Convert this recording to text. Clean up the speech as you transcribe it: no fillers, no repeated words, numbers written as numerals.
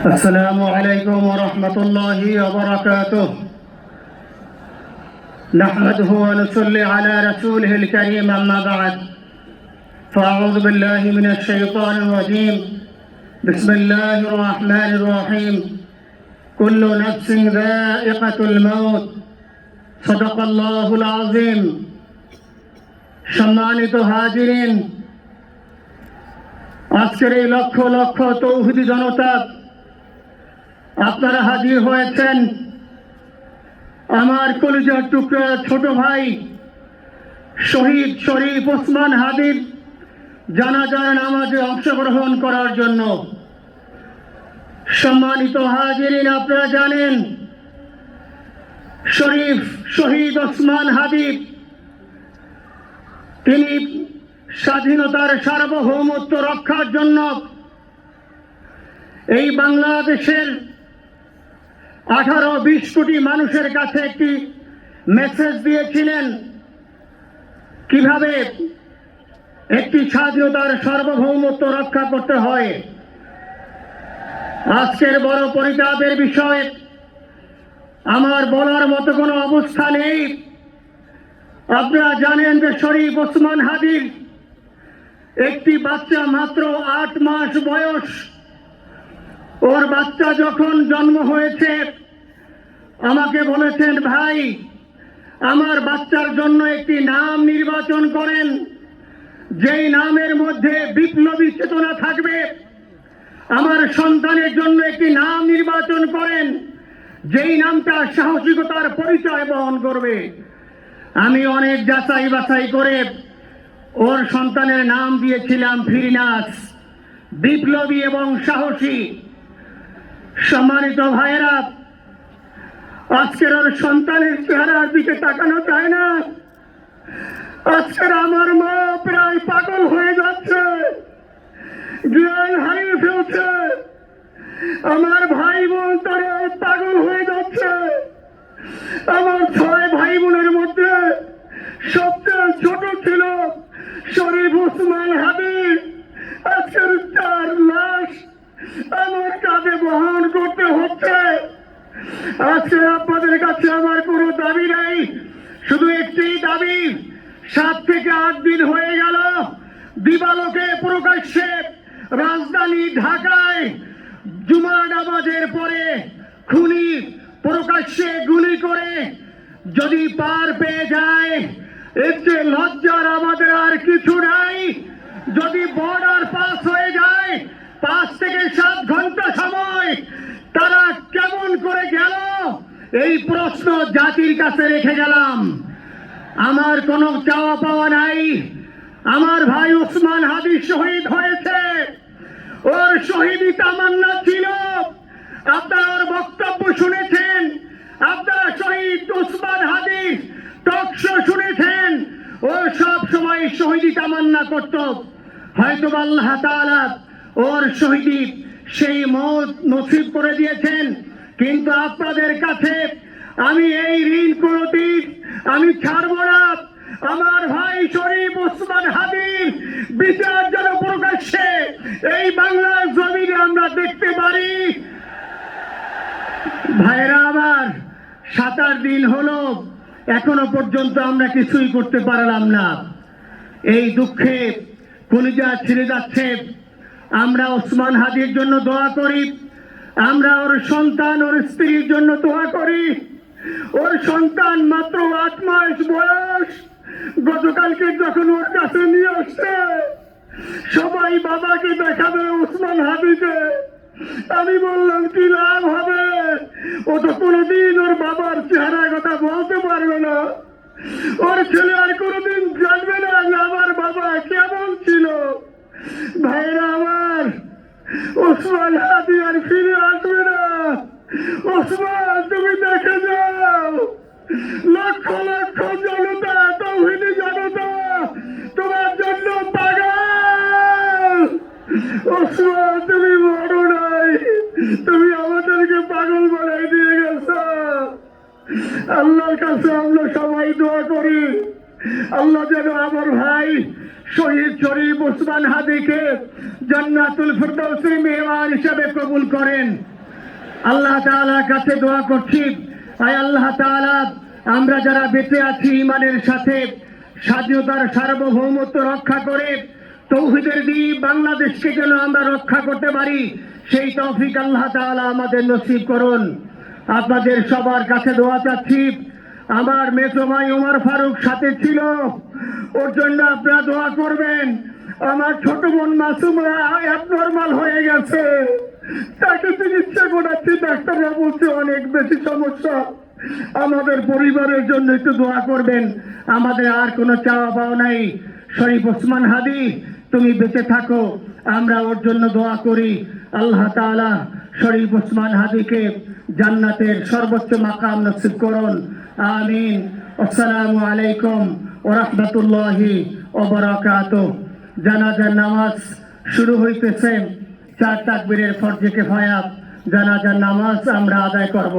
السلام عليكم ورحمة الله وبركاته. نحمده ونصلي على رسوله الكريم، أما بعد، فأعوذ بالله من الشيطان الرجيم. بسم الله الرحمن الرحيم. كل نفس ذائقة الموت. صدق الله العظيم. সম্মানিত হাজিরিন, আজকের এই লক্ষ লক্ষ তৌহিদি জনতা, আপনারা হাজির হয়েছেন আমার কলিজার টুকরা ছোট ভাই শহীদ শরীফ ওসমান হাদির জানাজার নামাজে অংশগ্রহণ করার জন্য। সম্মানিত হাজিরিন, আপনারা জানেন শহীদ ওসমান হাদি তিনি স্বাধীনতার সার্বভৌমত্ব রক্ষার জন্য এই বাংলাদেশের 18-20 কোটি মানুষের কাছে একটি মেসেজ দিয়েছিলেন কিভাবে একটি স্বাধীনতার সার্বভৌমত্ব রক্ষা করতে হয়। আজকের বড় পরিতাপের বিষয়, আমার বলার মতো কোনো অবস্থা নেই। আপনারা জানেন যে শরীফ ওসমান হাদির একটি বাচ্চা মাত্র 8 মাস বয়স। ওর বাচ্চা যখন জন্ম হয়েছে আমাকে বলেছেন, ভাই, আমার বাচ্চার জন্য একটি নাম নির্বাচন করেন, যেই নামের মধ্যে বিপ্লবী চেতনা থাকবে। আমার সন্তানের জন্য একটি নাম নির্বাচন করেন, যেই নামটা সাহসিকতার পরিচয় বহন করবে। আমি অনেক যাচাই বাছাই করে ওর সন্তানের নাম দিয়েছিলাম ফিরনাস, বিপ্লবী এবং সাহসী। সম্মানিত ভাইয়েরা, আজকের ওর সন্তানের চেহারার দিকে তাকানো যায় না। আজকের আমার মা প্রায় পাগল হয়ে যাচ্ছে, জ্ঞান হারিয়ে ফেলছে। আমার ভাই বোন তারা পাগল হয়ে যাচ্ছে। আমার 6 ভাই বোনের মধ্যে সবচেয়ে ছোট ছিল শরীফ ওসমান হাদি। আজকের 4 লাশ আমার কাঁধে বহন করতে হচ্ছে। আজকে আপনাদের কাছে আমার কোনো দাবি নাই, শুধু একটি দাবি। 7 থেকে 8 দিন হয়ে গেল দিবালোকে প্রকাশ্যে রাজধানী ঢাকায় জুমার নামাজের পরে খুনি প্রকাশ্যে গুলি করে যদি পার পেয়ে যায়, এর চেয়ে লজ্জার আমাদের আর কিছু নাই। যদি বর্ডার পাস হয়ে যায়, 5 থেকে 7 ঘন্টা সময় তারা কেমন করে গেল, এই প্রশ্ন জাতির কাছে রেখে গেলাম। আমার কোনো চাওয়া পাওয়া নাই। আমার ভাই ওসমান হাদি শহীদ হয়েছে, ওর শহীদি তামান্না ছিল। আপনারা ওর বক্তব্য শুনেছেন, আপনারা শহীদ ওসমান হাদি টক শো শুনেছেন। ও সব সময় শহীদি তামান্না করত। হয়তো আল্লাহ তাআলা ওর শহীদি সেই মওত নসিব করে দিয়েছেন। কিন্তু আপনাদের কাছে আমি এই ঋণ কোনদিন আমি ছাড়ব না। আমার ভাই শরীফ ওসমান হাদির বিচার যেন প্রকাশ্যে এই বাংলার জমিনে আমরা দেখতে পারি। ভাইরা আমার, 7 দিন হলো, এখনো পর্যন্ত আমরা কিছুই করতে পারলাম না। এই দুঃখে কলিজা ছিঁড়ে যাচ্ছে। আমরা ওসমান হাদির জন্য দোয়া করি, আমরা ওর সন্তান ওর স্ত্রীর জন্য দোয়া করি। ওর সন্তান মাত্র 8 মাস বয়স। গতকালকে যখন ওর কাছে নিয়ে আসছে, সবাই বাবাকে দেখাবে ওসমান হাদিকে। আমি বললাম, কি লাভ হবে? ও তো কোনোদিন ওর বাবার চেহারা কথা বলতে পারবে না। ওর ছেলে আর কোনোদিন জানবে না যে আমার বাবা কেমন ছিল। ভাইরা আমার, ওসমান হাদি আর ফিরে আসবে না। ওসমান, তুমি দেখে যাও, লক্ষ লক্ষ জনতা, তৌহিদি জনতা তোমার জন্য পাগল। ওসমান, তুমি বড় নাই, তুমি আমাদেরকে পাগল বানাই দিয়ে গেছ। আল্লাহর কাছে আমরা সবাই দোয়া করি, আল্লাহ যেন আমার ভাই শহীদ শরীফ ওসমান হাদিকে জান্নাতুল ফিরদাউসের মেহমান হিসেবে কবুল করেন। আল্লাহ তাআলার কাছে দোয়া করছি, আয় আল্লাহ তাআলা, আমরা যারা বেঁচে আছি ইমানের সাথে স্বাধীনতার সার্বভৌমত্ব রক্ষা করে তৌহিদের দ্বীপ বাংলাদেশকে যেন আমরা রক্ষা করতে পারি, সেই তৌফিক আল্লাহ তাআলা আমাদের নসিব করুন। আপনাদের সবার কাছে দোয়া চাচ্ছি। আমার মেজো ভাই ওমর ফারুক সাথে ছিল, ওর জন্য আপনারা দোয়া করবেন। আমার ছোট বোন মাসুমা অ্যাবনরমাল হয়ে গেছে, তাকে চিকিৎসা করাচ্ছি, ডাক্তাররা বলছে অনেক বেশি সমস্যা। আমাদের পরিবারের জন্য একটু দোয়া করবেন। আমাদের আর কোনো চাওয়া পাওয়া নাই। শরীফ ওসমান হাদি, তুমি বেঁচে থাকো, আমরা ওর জন্য দোয়া করি। আল্লাহ তাআলা শরীফ ওসমান হাদিকে জান্নাতের সর্বোচ্চ মাকাম নসিব করুন। আমিন। আসসালামু আলাইকুম ওয়া রাহমাতুল্লাহি ওয়া বারাকাতুহু। জানাজার নামাজ শুরু হইতেছে। 4 তাকবীরের ফরজে কিফায়া জানাজার নামাজ আমরা আদায় করব।